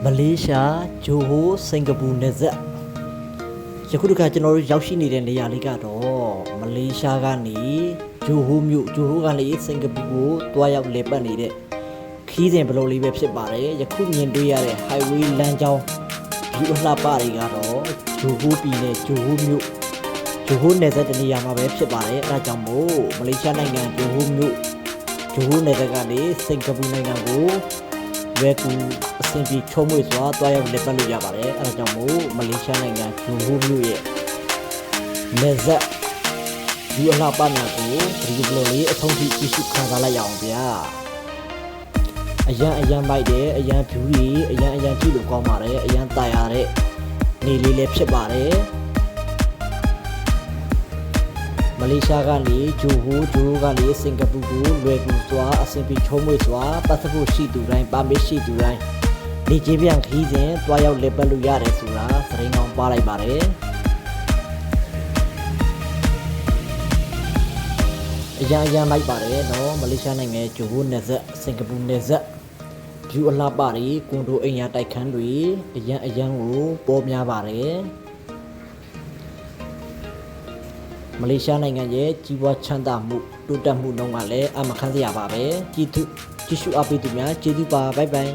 မလေးရှားဂျိုဟိုစင်ကာပူနယ်စပ်ယခုတခါကျွန်တော်တို့ရောက်ရှိနေတဲ့နေရာလေးကတော့မလေးရှားကနေဂျိုဟိုမြို့ဂျိုဟိုကနေစင်ကာပူကိုတွားရောက်လည်ပတ်နေတဲ့ခီးစဉ်ဘလုံးလေးပဲဖြစ်ပါတယ်ယခုမြင်တွေ့ရတဲ့ highway လမ်းကြောင်းဒီအလှပတွေကတော့ဂျိုဟိုပြည်နယ်ဂျိုဟိုမြို့ဂျိုဟိုနယ်စပ်တနေရာမှာပဲဖြစ်ပါတယ်အဲဒါကြောင့်မို့မလေးရှားနိုင်ငံဂျိုဟိုမြို့ဂျိုဟိုနယ်စပ်ကနေစင်ကာပူနိုင်ငံကိုဝဲကူအဆင်ပြေချုံးမွေစွာတွားရောက်လည်ပတ်လို့ရပါတယ်အဲဒါကြောင့်မို့မလေးရှားနိုင်ငံဂျိုဟိုမြို့ရဲ့နယ်စပ်ဒီအလှပနာကိုဒီဘလိုလေးအဆုံးထိကြည့်ရှုခံစားလိုက်ရအောင်ဗျာအရန်မိုက်တယ်အရန်ဖြူကြီးအရန်ကြည့်လို့ကောင်းပါတယ်အရန်တာရတဲ့နေလေးလည်းဖြစ်ပါတယ်မလေးရှားကနေဂျိုဟိုကနေစင်ကာပူကိုလွယ်ကူစွာအဆင်ပြေချုံးမွေစွာပတ်စပို့ရှိသူတိုင်းပါမစ်ရှိသူတိုင်းနေချင်းပြန်ခီးစဉ်တွားရောက်လည်ပတ်လို့ရတယ်ဆိုတာသတင်းကောင်းပါလိုက်ပါတယ်အရန်လိုက်ပါတယ်နော်မလေးရှားနိုင်ငံဂျိုဟိုနယ်စပ်စင်ကာပူနယ်စပ်ဂျူအလှပတွေကွန်ဒိုအိမ်ယာတိုက်ခန်းတွေအရန်ကိုပေါ်များပါတယ်မလေးရှားနိုင်ငံရဲ့ကြီးပွားချမ်းသာမှုတိုးတက်မှုနှုန်းကလည်းအမခန်းစရာပါပဲကြည့်ရှုအားပေးသူများကျေးဇူးပါဘိုင်ဘိုင်